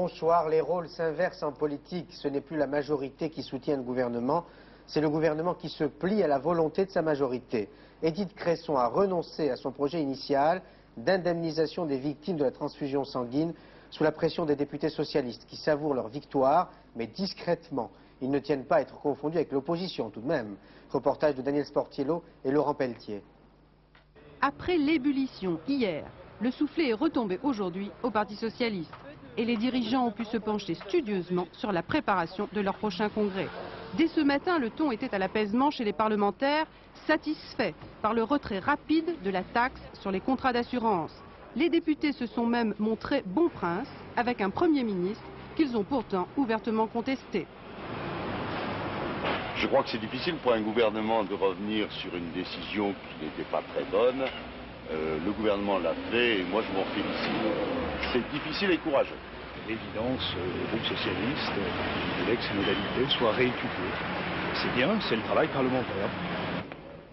Bonsoir. Les rôles s'inversent en politique. Ce n'est plus la majorité qui soutient le gouvernement, c'est le gouvernement qui se plie à la volonté de sa majorité. Édith Cresson a renoncé à son projet initial d'indemnisation des victimes de la transfusion sanguine sous la pression des députés socialistes qui savourent leur victoire, mais discrètement. Ils ne tiennent pas à être confondus avec l'opposition tout de même. Reportage de Daniel Sportiello et Laurent Pelletier. Après l'ébullition hier, le soufflet est retombé aujourd'hui au Parti socialiste. Et les dirigeants ont pu se pencher studieusement sur la préparation de leur prochain congrès. Dès ce matin, le ton était à l'apaisement chez les parlementaires, satisfaits par le retrait rapide de la taxe sur les contrats d'assurance. Les députés se sont même montrés bons princes avec un Premier ministre qu'ils ont pourtant ouvertement contesté. Je crois que c'est difficile pour un gouvernement de revenir sur une décision qui n'était pas très bonne. Le gouvernement l'a fait et moi je m'en félicite. C'est difficile et courageux. L'évidence, le groupe socialiste voulait que ces modalités soient réétudiées. C'est bien, c'est le travail parlementaire.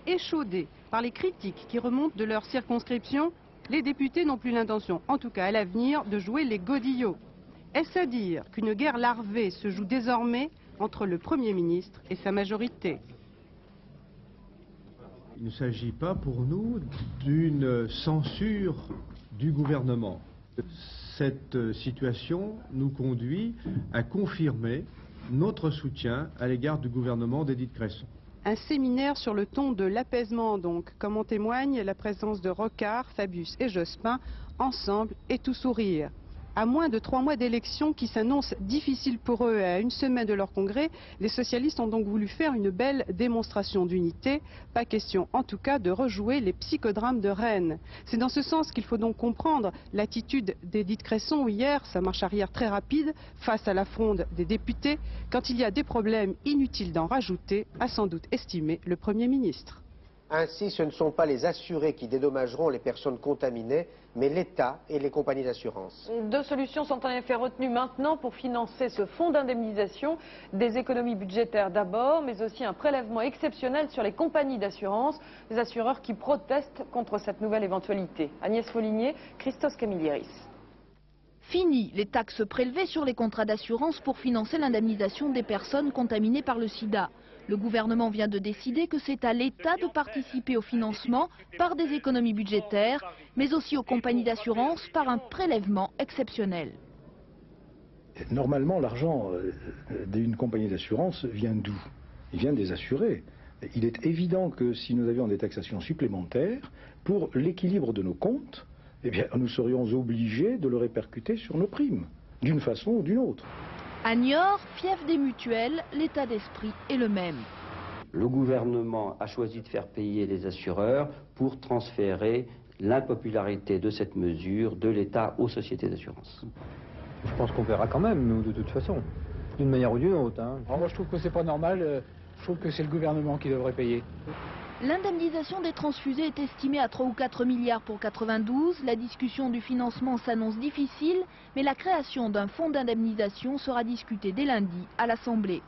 Échaudés par les critiques qui remontent de leur circonscription, les députés n'ont plus l'intention, en tout cas à l'avenir, de jouer les godillots. Est-ce à dire qu'une guerre larvée se joue désormais entre le Premier ministre et sa majorité? Il ne s'agit pas pour nous d'une censure du gouvernement. Cette situation nous conduit à confirmer notre soutien à l'égard du gouvernement d'Édith Cresson. Un séminaire sur le ton de l'apaisement donc, comme en témoigne la présence de Rocard, Fabius et Jospin, ensemble et tout sourire. À moins de 3 mois d'élections qui s'annoncent difficiles pour eux et à une semaine de leur congrès, les socialistes ont donc voulu faire une belle démonstration d'unité. Pas question en tout cas de rejouer les psychodrames de Rennes. C'est dans ce sens qu'il faut donc comprendre l'attitude d'Édith Cresson hier, sa marche arrière très rapide, face à la fronde des députés. Quand il y a des problèmes, inutile d'en rajouter, a sans doute estimé le Premier ministre. Ainsi, ce ne sont pas les assurés qui dédommageront les personnes contaminées, mais l'État et les compagnies d'assurance. 2 solutions sont en effet retenues maintenant pour financer ce fonds d'indemnisation. Des économies budgétaires d'abord, mais aussi un prélèvement exceptionnel sur les compagnies d'assurance, des assureurs qui protestent contre cette nouvelle éventualité. Agnès Foligné, Christos Camillieris. Fini les taxes prélevées sur les contrats d'assurance pour financer l'indemnisation des personnes contaminées par le sida. Le gouvernement vient de décider que c'est à l'État de participer au financement par des économies budgétaires, mais aussi aux compagnies d'assurance par un prélèvement exceptionnel. Normalement, l'argent d'une compagnie d'assurance vient d'où? Il vient des assurés. Il est évident que si nous avions des taxations supplémentaires, pour l'équilibre de nos comptes, eh bien, nous serions obligés de le répercuter sur nos primes, d'une façon ou d'une autre. À Niort, fief des mutuelles, l'état d'esprit est le même. Le gouvernement a choisi de faire payer les assureurs pour transférer l'impopularité de cette mesure de l'État aux sociétés d'assurance. Je pense qu'on verra quand même, nous, de toute façon, d'une manière ou d'une autre. Alors moi, je trouve que c'est pas normal. Je trouve que c'est le gouvernement qui devrait payer. L'indemnisation des transfusés est estimée à 3 ou 4 milliards pour 92. La discussion du financement s'annonce difficile, mais la création d'un fonds d'indemnisation sera discutée dès lundi à l'Assemblée.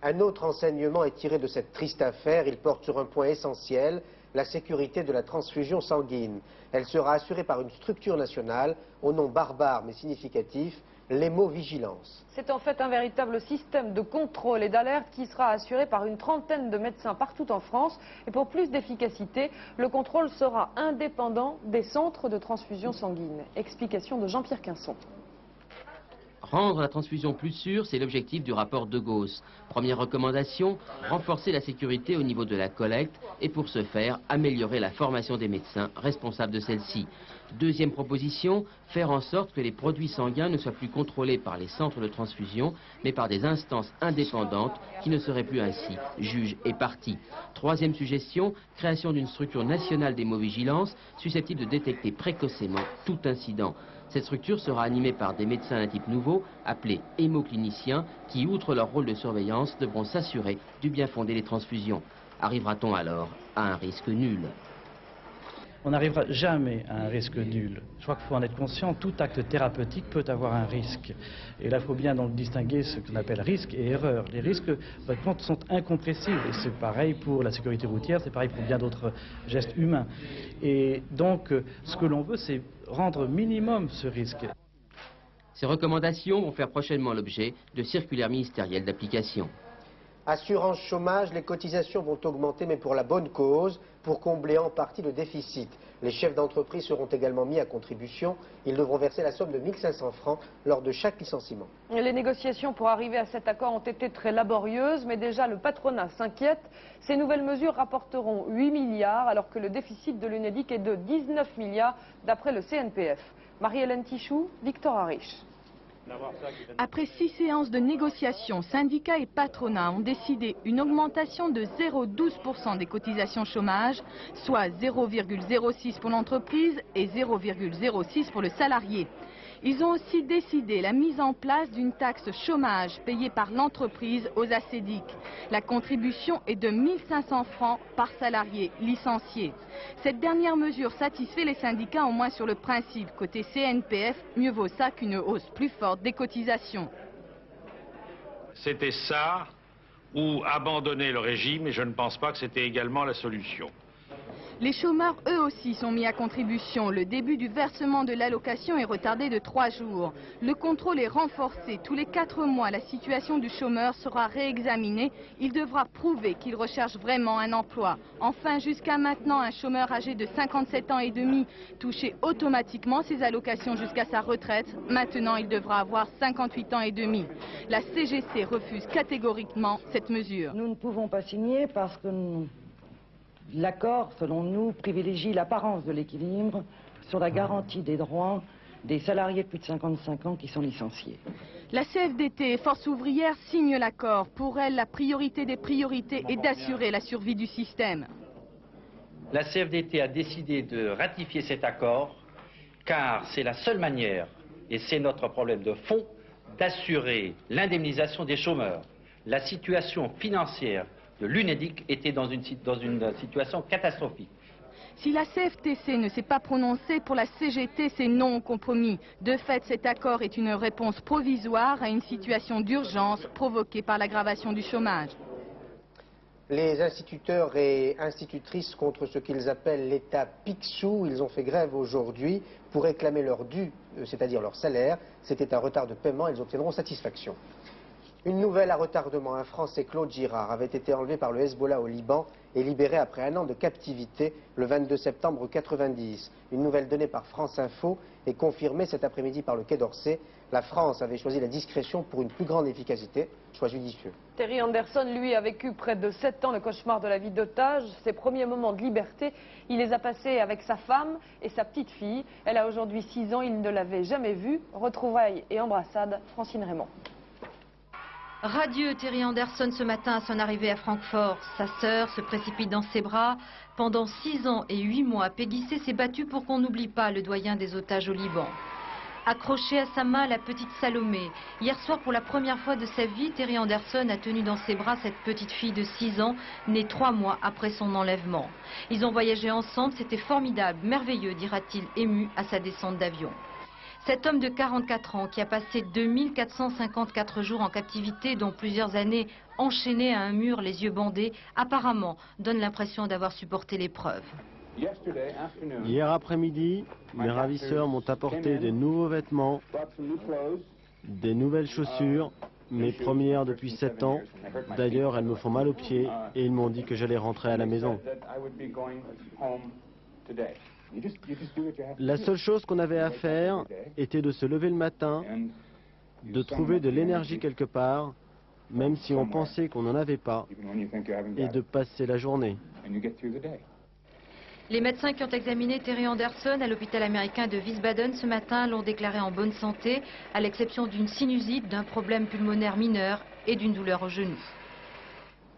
Un autre enseignement est tiré de cette triste affaire. Il porte sur un point essentiel, la sécurité de la transfusion sanguine. Elle sera assurée par une structure nationale, au nom barbare mais significatif, l'hémovigilance. C'est en fait un véritable système de contrôle et d'alerte qui sera assuré par une trentaine de médecins partout en France. Et pour plus d'efficacité, le contrôle sera indépendant des centres de transfusion sanguine. Explication de Jean-Pierre Quinson. Rendre la transfusion plus sûre, c'est l'objectif du rapport de Gauss. Première recommandation, renforcer la sécurité au niveau de la collecte et pour ce faire, améliorer la formation des médecins responsables de celle-ci. Deuxième proposition, faire en sorte que les produits sanguins ne soient plus contrôlés par les centres de transfusion, mais par des instances indépendantes qui ne seraient plus ainsi juges et parties. Troisième suggestion, création d'une structure nationale d'hémovigilance susceptible de détecter précocement tout incident. Cette structure sera animée par des médecins d'un type nouveau, appelés hémocliniciens, qui, outre leur rôle de surveillance, devront s'assurer du bien fondé des transfusions. Arrivera-t-on alors à un risque nul ? On n'arrivera jamais à un risque nul. Je crois qu'il faut en être conscient, tout acte thérapeutique peut avoir un risque. Et là, il faut bien donc distinguer ce qu'on appelle risque et erreur. Les risques sont incompressibles, et c'est pareil pour la sécurité routière, c'est pareil pour bien d'autres gestes humains. Et donc, ce que l'on veut, c'est rendre minimum ce risque. Ces recommandations vont faire prochainement l'objet de circulaires ministériels d'application. Assurance chômage, les cotisations vont augmenter, mais pour la bonne cause, pour combler en partie le déficit. Les chefs d'entreprise seront également mis à contribution. Ils devront verser la somme de 1 500 francs lors de chaque licenciement. Les négociations pour arriver à cet accord ont été très laborieuses, mais déjà le patronat s'inquiète. Ces nouvelles mesures rapporteront 8 milliards, alors que le déficit de l'UNEDIC est de 19 milliards, d'après le CNPF. Marie-Hélène Tichou, Victor Arish. Après 6 séances de négociations, syndicats et patronats ont décidé une augmentation de 0,12% des cotisations chômage, soit 0,06 pour l'entreprise et 0,06 pour le salarié. Ils ont aussi décidé la mise en place d'une taxe chômage payée par l'entreprise aux ACEDIC. La contribution est de 1 500 francs par salarié licencié. Cette dernière mesure satisfait les syndicats au moins sur le principe. Côté CNPF, mieux vaut ça qu'une hausse plus forte des cotisations. C'était ça ou abandonner le régime, et je ne pense pas que c'était également la solution. Les chômeurs, eux aussi, sont mis à contribution. Le début du versement de l'allocation est retardé de 3 jours. Le contrôle est renforcé. Tous les 4 mois, la situation du chômeur sera réexaminée. Il devra prouver qu'il recherche vraiment un emploi. Enfin, jusqu'à maintenant, un chômeur âgé de 57 ans et demi touchait automatiquement ses allocations jusqu'à sa retraite. Maintenant, il devra avoir 58 ans et demi. La CGC refuse catégoriquement cette mesure. Nous ne pouvons pas signer parce que l'accord, selon nous, privilégie l'apparence de l'équilibre sur la garantie des droits des salariés de plus de 55 ans qui sont licenciés. La CFDT, Force ouvrière, signe l'accord. Pour elle, la priorité des priorités est d'assurer la survie du système. La CFDT a décidé de ratifier cet accord car c'est la seule manière, et c'est notre problème de fond, d'assurer l'indemnisation des chômeurs. La situation financière de l'UNEDIC était dans une situation catastrophique. Si la CFTC ne s'est pas prononcée, pour la CGT, c'est non au compromis. De fait, cet accord est une réponse provisoire à une situation d'urgence provoquée par l'aggravation du chômage. Les instituteurs et institutrices contre ce qu'ils appellent l'État Picsou, ils ont fait grève aujourd'hui pour réclamer leur dû, c'est-à-dire leur salaire. C'était un retard de paiement, ils obtiendront satisfaction. Une nouvelle à retardement. Un Français, Claude Girard, avait été enlevé par le Hezbollah au Liban et libéré après 1 an de captivité le 22 septembre 1990. Une nouvelle donnée par France Info et confirmée cet après-midi par le Quai d'Orsay. La France avait choisi la discrétion pour une plus grande efficacité. Choix judicieux. Terry Anderson, lui, a vécu près de 7 ans le cauchemar de la vie d'otage. Ses premiers moments de liberté, il les a passés avec sa femme et sa petite fille. Elle a aujourd'hui 6 ans, il ne l'avait jamais vue. Retrouvailles et embrassades, Francine Raymond. Radieux Terry Anderson ce matin à son arrivée à Francfort. Sa sœur se précipite dans ses bras. Pendant 6 ans et 8 mois, Peggy C s'est battue pour qu'on n'oublie pas le doyen des otages au Liban. Accrochée à sa main, la petite Salomé. Hier soir, pour la première fois de sa vie, Terry Anderson a tenu dans ses bras cette petite fille de 6 ans, née 3 mois après son enlèvement. Ils ont voyagé ensemble, c'était formidable, merveilleux, dira-t-il ému à sa descente d'avion. Cet homme de 44 ans qui a passé 2454 jours en captivité, dont plusieurs années enchaîné à un mur, les yeux bandés, apparemment donne l'impression d'avoir supporté l'épreuve. Hier après-midi, mes ravisseurs m'ont apporté des nouveaux vêtements, des nouvelles chaussures, mes premières depuis 7 ans. D'ailleurs, elles me font mal aux pieds et ils m'ont dit que j'allais rentrer à la maison. La seule chose qu'on avait à faire était de se lever le matin, de trouver de l'énergie quelque part, même si on pensait qu'on n'en avait pas, et de passer la journée. Les médecins qui ont examiné Terry Anderson à l'hôpital américain de Wiesbaden ce matin l'ont déclaré en bonne santé, à l'exception d'une sinusite, d'un problème pulmonaire mineur et d'une douleur au genou.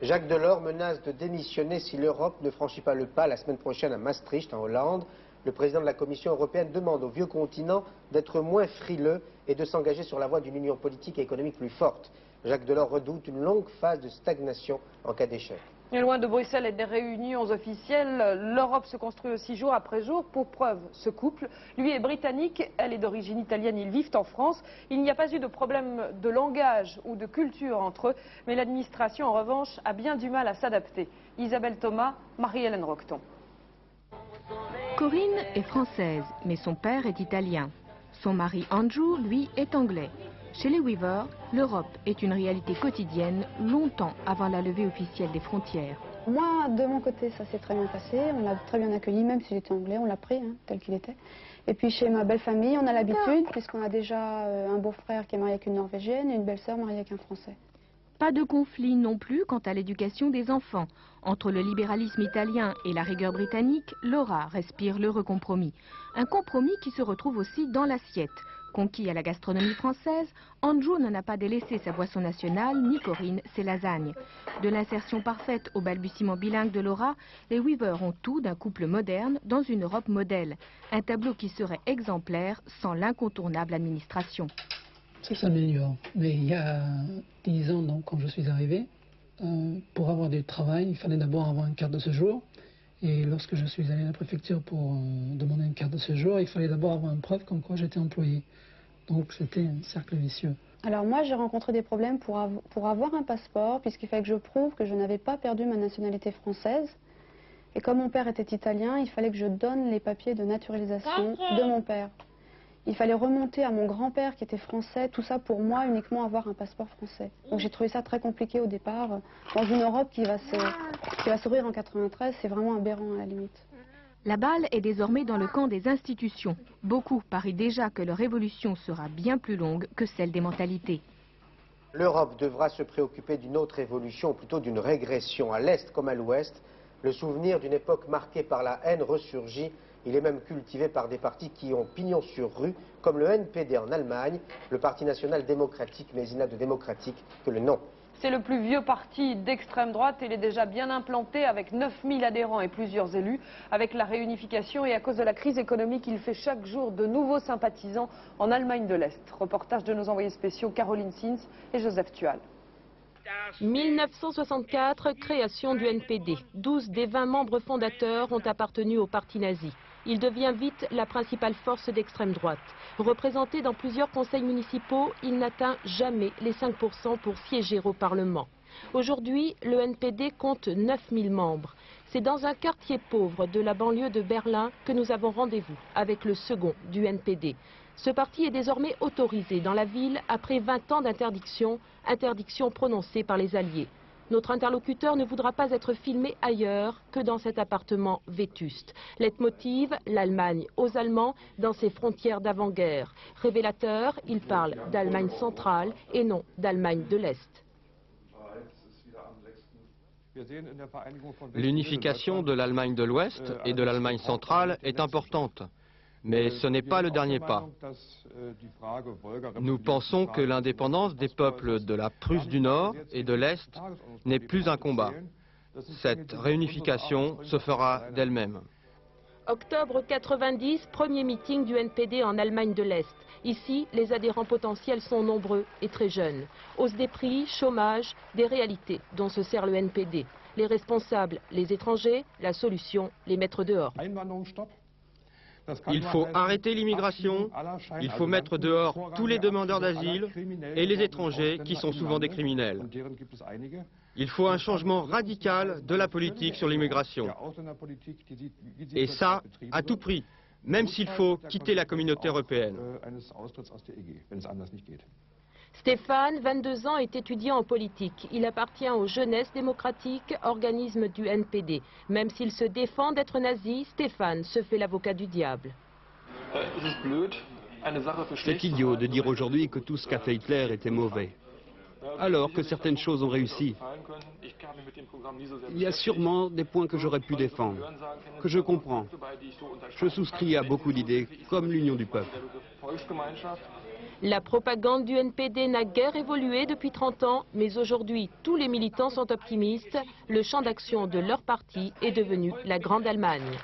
Jacques Delors menace de démissionner si l'Europe ne franchit pas le pas la semaine prochaine à Maastricht, en Hollande. Le président de la Commission européenne demande au vieux continent d'être moins frileux et de s'engager sur la voie d'une union politique et économique plus forte. Jacques Delors redoute une longue phase de stagnation en cas d'échec. Et loin de Bruxelles et des réunions officielles, l'Europe se construit aussi jour après jour. Pour preuve, ce couple, lui est britannique, elle est d'origine italienne, ils vivent en France. Il n'y a pas eu de problème de langage ou de culture entre eux, mais l'administration, en revanche, a bien du mal à s'adapter. Isabelle Thomas, Marie-Hélène Roqueton. Corinne est française, mais son père est italien. Son mari Andrew, lui, est anglais. Chez les Weaver, l'Europe est une réalité quotidienne, longtemps avant la levée officielle des frontières. Moi, de mon côté, ça s'est très bien passé. On l'a très bien accueilli, même s'il était anglais, on l'a pris tel qu'il était. Et puis chez ma belle famille, on a l'habitude, puisqu'on a déjà un beau-frère qui est marié avec une Norvégienne et une belle-sœur mariée avec un Français. Pas de conflit non plus quant à l'éducation des enfants. Entre le libéralisme italien et la rigueur britannique, Laura respire l'heureux compromis. Un compromis qui se retrouve aussi dans l'assiette. Conquis à la gastronomie française, Andrew n'en a pas délaissé sa boisson nationale, ni Corinne ses lasagnes. De l'insertion parfaite au balbutiement bilingue de Laura, les Weaver ont tout d'un couple moderne dans une Europe modèle. Un tableau qui serait exemplaire sans l'incontournable administration. Ça s'améliore, mais il y a 10 ans, donc, quand je suis arrivé, pour avoir du travail, il fallait d'abord avoir une carte de séjour. Et lorsque je suis allé à la préfecture pour demander une carte de séjour, il fallait d'abord avoir une preuve comme quoi j'étais employé. Donc c'était un cercle vicieux. Alors moi, j'ai rencontré des problèmes pour avoir un passeport, puisqu'il fallait que je prouve que je n'avais pas perdu ma nationalité française. Et comme mon père était italien, il fallait que je donne les papiers de naturalisation de mon père. Il fallait remonter à mon grand-père qui était français, tout ça pour moi uniquement avoir un passeport français. Donc j'ai trouvé ça très compliqué au départ. Dans une Europe qui va s'ouvrir en 93, c'est vraiment aberrant à la limite. La balle est désormais dans le camp des institutions. Beaucoup parient déjà que leur évolution sera bien plus longue que celle des mentalités. L'Europe devra se préoccuper d'une autre évolution, ou plutôt d'une régression. À l'Est comme à l'Ouest, le souvenir d'une époque marquée par la haine ressurgit. Il est même cultivé par des partis qui ont pignon sur rue, comme le NPD en Allemagne, le Parti national démocratique, mais il n'a de démocratique que le nom. C'est le plus vieux parti d'extrême droite. Il est déjà bien implanté avec 9000 adhérents et plusieurs élus. Avec la réunification et à cause de la crise économique, il fait chaque jour de nouveaux sympathisants en Allemagne de l'Est. Reportage de nos envoyés spéciaux Caroline Sins et Joseph Tual. 1964, création du NPD. 12 des 20 membres fondateurs ont appartenu au parti nazi. Il devient vite la principale force d'extrême droite. Représenté dans plusieurs conseils municipaux, il n'atteint jamais les 5% pour siéger au Parlement. Aujourd'hui, le NPD compte 9000 membres. C'est dans un quartier pauvre de la banlieue de Berlin que nous avons rendez-vous avec le second du NPD. Ce parti est désormais autorisé dans la ville après 20 ans d'interdiction, interdiction prononcée par les Alliés. Notre interlocuteur ne voudra pas être filmé ailleurs que dans cet appartement vétuste. Leitmotiv, l'Allemagne aux Allemands dans ses frontières d'avant-guerre. Révélateur, il parle d'Allemagne centrale et non d'Allemagne de l'Est. L'unification de l'Allemagne de l'Ouest et de l'Allemagne centrale est importante. Mais ce n'est pas le dernier pas. Nous pensons que l'indépendance des peuples de la Prusse du Nord et de l'Est n'est plus un combat. Cette réunification se fera d'elle-même. Octobre 90, premier meeting du NPD en Allemagne de l'Est. Ici, les adhérents potentiels sont nombreux et très jeunes. Hausse des prix, chômage, des réalités dont se sert le NPD. Les responsables, les étrangers, la solution, les mettre dehors. Il faut arrêter l'immigration, il faut mettre dehors tous les demandeurs d'asile et les étrangers qui sont souvent des criminels. Il faut un changement radical de la politique sur l'immigration. Et ça, à tout prix, même s'il faut quitter la communauté européenne. Stéphane, 22 ans, est étudiant en politique. Il appartient aux Jeunesses démocratiques, organisme du NPD. Même s'il se défend d'être nazi, Stéphane se fait l'avocat du diable. C'est idiot de dire aujourd'hui que tout ce qu'a fait Hitler était mauvais, alors que certaines choses ont réussi. Il y a sûrement des points que j'aurais pu défendre, que je comprends. Je souscris à beaucoup d'idées, comme l'union du peuple. La propagande du NPD n'a guère évolué depuis 30 ans, mais aujourd'hui, tous les militants sont optimistes. Le champ d'action de leur parti est devenu la Grande Allemagne.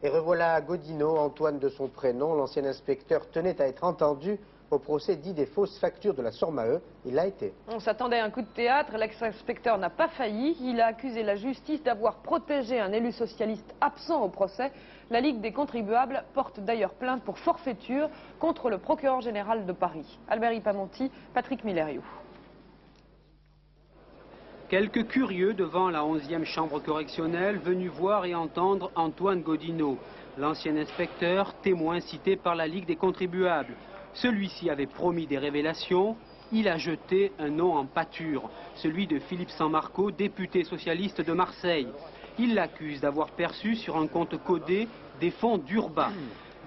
Et revoilà Godino, Antoine de son prénom. L'ancien inspecteur tenait à être entendu au procès dit des fausses factures de la Sormae. Il l'a été. On s'attendait à un coup de théâtre. L'ex-inspecteur n'a pas failli. Il a accusé la justice d'avoir protégé un élu socialiste absent au procès. La Ligue des contribuables porte d'ailleurs plainte pour forfaiture contre le procureur général de Paris. Albert Ipamonti, Patrick Millerio. Quelques curieux devant la 11e chambre correctionnelle venus voir et entendre Antoine Gaudinot, l'ancien inspecteur, témoin cité par la Ligue des contribuables. Celui-ci avait promis des révélations, il a jeté un nom en pâture, celui de Philippe Sanmarco, député socialiste de Marseille. Il l'accuse d'avoir perçu sur un compte codé des fonds d'Urba.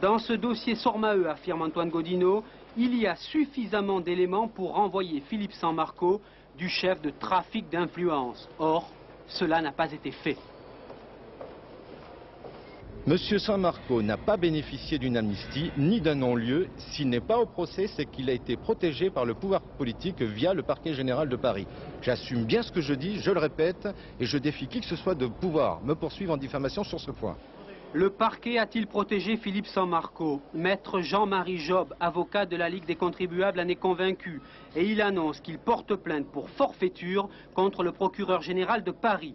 Dans ce dossier Sormaheu, affirme Antoine Gaudinot, il y a suffisamment d'éléments pour renvoyer Philippe Sanmarco du chef de trafic d'influence. Or, cela n'a pas été fait. Monsieur Sanmarco n'a pas bénéficié d'une amnistie ni d'un non-lieu. S'il n'est pas au procès, c'est qu'il a été protégé par le pouvoir politique via le parquet général de Paris. J'assume bien ce que je dis, je le répète, et je défie qui que ce soit de pouvoir me poursuivre en diffamation sur ce point. Le parquet a-t-il protégé Philippe Sanmarco? Maître Jean-Marie Job, avocat de la Ligue des contribuables, en est convaincu. Et il annonce qu'il porte plainte pour forfaiture contre le procureur général de Paris.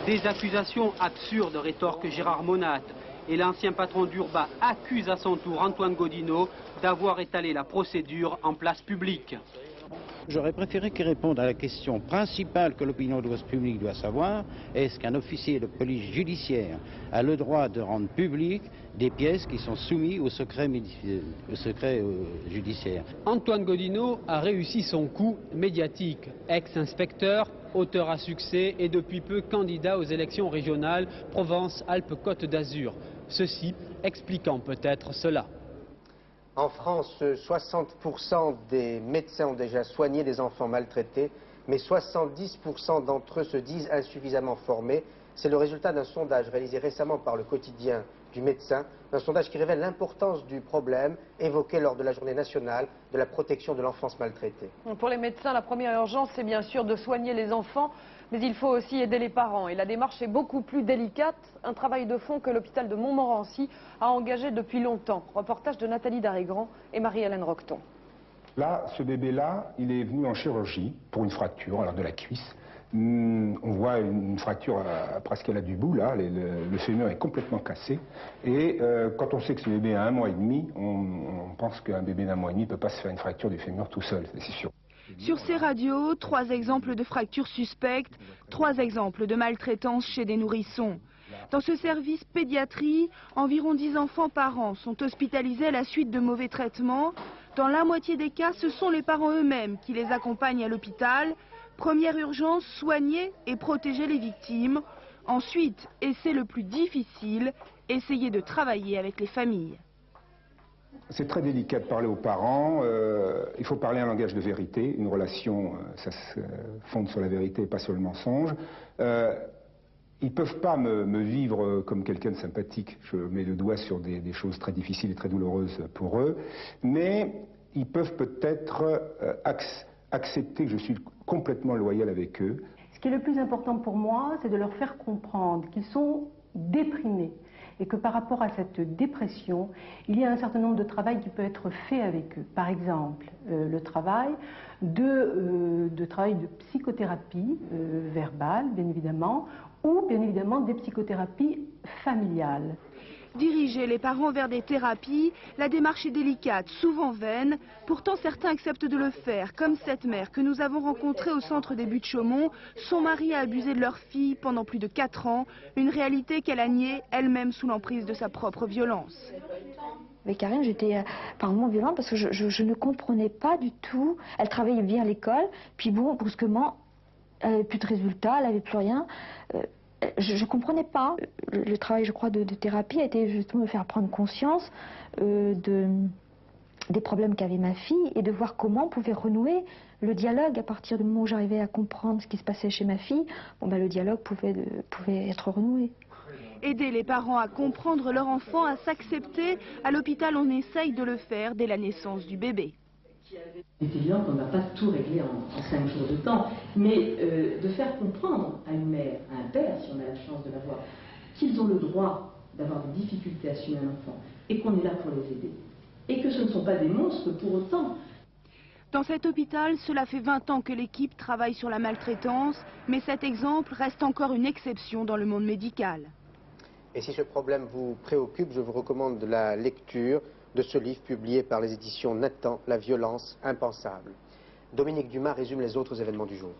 Des accusations absurdes, rétorque Gérard Monat. Et l'ancien patron d'Urba accuse à son tour Antoine Gaudinot d'avoir étalé la procédure en place publique. J'aurais préféré qu'il réponde à la question principale que l'opinion publique doit savoir. Est-ce qu'un officier de police judiciaire a le droit de rendre public des pièces qui sont soumises au secret judiciaire? Antoine Gaudinot a réussi son coup médiatique. Ex-inspecteur, auteur à succès et depuis peu candidat aux élections régionales Provence-Alpes-Côte d'Azur. Ceci expliquant peut-être cela. En France, 60% des médecins ont déjà soigné des enfants maltraités, mais 70% d'entre eux se disent insuffisamment formés. C'est le résultat d'un sondage réalisé récemment par le quotidien du médecin, un sondage qui révèle l'importance du problème évoqué lors de la journée nationale de la protection de l'enfance maltraitée. Pour les médecins, la première urgence, c'est bien sûr de soigner les enfants, mais il faut aussi aider les parents. Et la démarche est beaucoup plus délicate, un travail de fond que l'hôpital de Montmorency a engagé depuis longtemps. Reportage de Nathalie Darrigrand et Marie-Hélène Roqueton. Là, ce bébé-là, il est venu en chirurgie pour une fracture, alors de la cuisse. On voit une fracture presque à la du bout, là, le fémur est complètement cassé. Et quand on sait que ce bébé a 1 mois et demi, on pense qu'un bébé d'1 mois et demi ne peut pas se faire une fracture du fémur tout seul, c'est sûr. Sur ces radios, 3 exemples de fractures suspectes, 3 exemples de maltraitance chez des nourrissons. Dans ce service pédiatrie, environ 10 enfants par an sont hospitalisés à la suite de mauvais traitements. Dans la moitié des cas, ce sont les parents eux-mêmes qui les accompagnent à l'hôpital. Première urgence, soigner et protéger les victimes. Ensuite, et c'est le plus difficile, essayer de travailler avec les familles. C'est très délicat de parler aux parents, il faut parler un langage de vérité, une relation, ça se fonde sur la vérité et pas sur le mensonge. Ils ne peuvent pas me vivre comme quelqu'un de sympathique, je mets le doigt sur des choses très difficiles et très douloureuses pour eux, mais ils peuvent peut-être accepter que je suis complètement loyal avec eux. Ce qui est le plus important pour moi, c'est de leur faire comprendre qu'ils sont déprimés et que par rapport à cette dépression, il y a un certain nombre de travail qui peut être fait avec eux. Par exemple, le travail de psychothérapie verbale, bien évidemment, ou bien évidemment des psychothérapies familiales. Diriger les parents vers des thérapies, la démarche est délicate, souvent vaine. Pourtant, certains acceptent de le faire, comme cette mère que nous avons rencontrée au centre des Buttes-Chaumont. Son mari a abusé de leur fille pendant plus de 4 ans, une réalité qu'elle a niée elle-même sous l'emprise de sa propre violence. Avec Karine, j'étais par moments violente parce que je ne comprenais pas du tout. Elle travaillait bien à l'école, puis bon, brusquement, elle n'avait plus de résultats, elle n'avait plus rien. Je ne comprenais pas. Le travail, je crois, de thérapie a été justement de faire prendre conscience des problèmes qu'avait ma fille et de voir comment on pouvait renouer le dialogue. À partir du moment où j'arrivais à comprendre ce qui se passait chez ma fille, bon, ben, le dialogue pouvait être renoué. Aider les parents à comprendre leur enfant, à s'accepter, à l'hôpital on essaye de le faire dès la naissance du bébé. C'est évident qu'on ne va pas tout régler en 5 jours de temps, mais de faire comprendre à une mère, à un père, si on a la chance de l'avoir, qu'ils ont le droit d'avoir des difficultés à suivre un enfant et qu'on est là pour les aider. Et que ce ne sont pas des monstres pour autant. Dans cet hôpital, cela fait 20 ans que l'équipe travaille sur la maltraitance, mais cet exemple reste encore une exception dans le monde médical. Et si ce problème vous préoccupe, je vous recommande la lecture de ce livre publié par les éditions Nathan, La violence impensable. Dominique Dumas résume les autres événements du jour.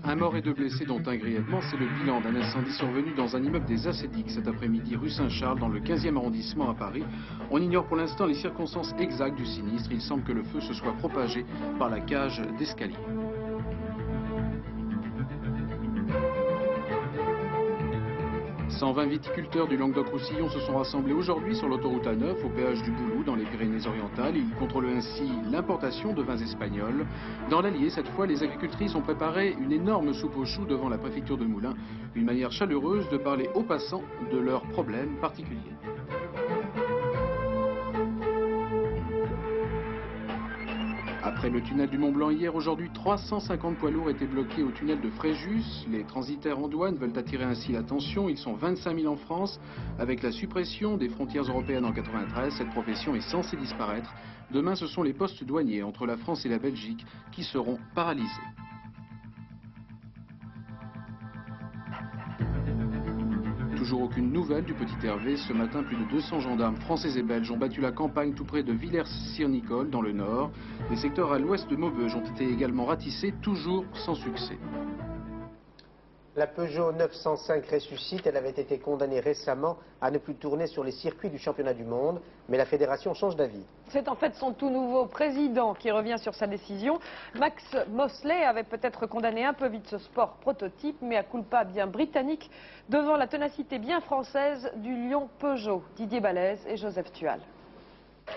Un mort et 2 blessés, dont un grièvement. C'est le bilan d'un incendie survenu dans un immeuble des Acédiques cet après-midi rue Saint-Charles dans le 15e arrondissement à Paris. On ignore pour l'instant les circonstances exactes du sinistre. Il semble que le feu se soit propagé par la cage d'escalier. « 120 viticulteurs du Languedoc-Roussillon se sont rassemblés aujourd'hui sur l'autoroute A9 au péage du Boulou dans les Pyrénées-Orientales. Ils contrôlent ainsi l'importation de vins espagnols. Dans l'Allier, cette fois, les agricultrices ont préparé une énorme soupe aux choux devant la préfecture de Moulins. Une manière chaleureuse de parler aux passants de leurs problèmes particuliers. Après le tunnel du Mont-Blanc hier, aujourd'hui 350 poids lourds étaient bloqués au tunnel de Fréjus. Les transitaires en douane veulent attirer ainsi l'attention. Ils sont 25 000 en France. Avec la suppression des frontières européennes en 1993, cette profession est censée disparaître. Demain, ce sont les postes douaniers entre la France et la Belgique qui seront paralysés. Toujours aucune nouvelle du petit Hervé. Ce matin, plus de 200 gendarmes français et belges ont battu la campagne tout près de Villers-Sire-Nicole, dans le nord. Les secteurs à l'ouest de Maubeuge ont été également ratissés, toujours sans succès. La Peugeot 905 ressuscite. Elle avait été condamnée récemment à ne plus tourner sur les circuits du championnat du monde, mais la fédération change d'avis. C'est en fait son tout nouveau président qui revient sur sa décision. Max Mosley avait peut-être condamné un peu vite ce sport prototype, mais à culpa bien britannique, devant la ténacité bien française du lion Peugeot. Didier Balèze et Joseph Tual.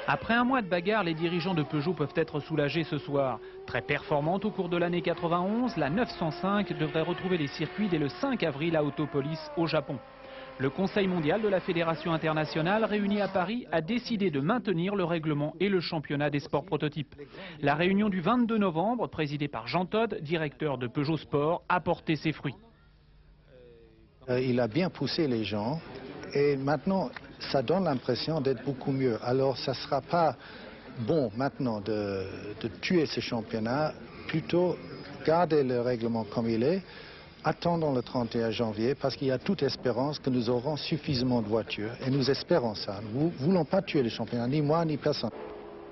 Après un mois de bagarre, les dirigeants de Peugeot peuvent être soulagés ce soir. Très performante au cours de l'année 91, la 905 devrait retrouver les circuits dès le 5 avril à Autopolis au Japon. Le Conseil mondial de la Fédération internationale réuni à Paris a décidé de maintenir le règlement et le championnat des sports prototypes. La réunion du 22 novembre, présidée par Jean Todt, directeur de Peugeot Sport, a porté ses fruits. Il a bien poussé les gens et maintenant ça donne l'impression d'être beaucoup mieux. Alors ça ne sera pas bon maintenant de tuer ce championnat, plutôt garder le règlement comme il est, attendons le 31 janvier parce qu'il y a toute espérance que nous aurons suffisamment de voitures et nous espérons ça. Nous ne voulons pas tuer le championnat, ni moi ni personne.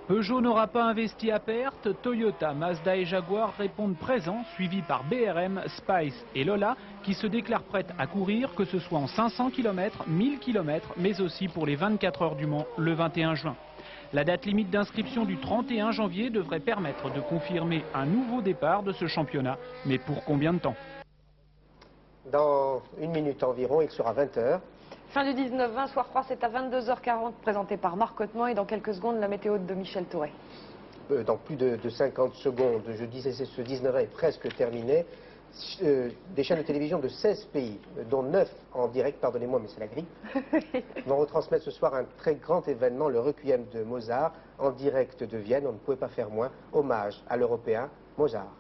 Peugeot n'aura pas investi à perte. Toyota, Mazda et Jaguar répondent présents, suivis par BRM, Spice et Lola, qui se déclarent prêtes à courir, que ce soit en 500 km, 1000 km, mais aussi pour les 24 heures du Mans le 21 juin. La date limite d'inscription du 31 janvier devrait permettre de confirmer un nouveau départ de ce championnat. Mais pour combien de temps? Dans une minute environ, il sera 20 h. Fin du 19-20, Soir Froid, c'est à 22h40, présenté par Marc Hautement, et dans quelques secondes, la météo de Michel Touré. Dans plus de 50 secondes, je disais, ce 19h est presque terminé. Des chaînes de télévision de 16 pays, dont 9 en direct, pardonnez-moi, mais c'est la grippe, vont retransmettre ce soir un très grand événement, le Requiem de Mozart, en direct de Vienne. On ne pouvait pas faire moins. Hommage à l'Européen Mozart.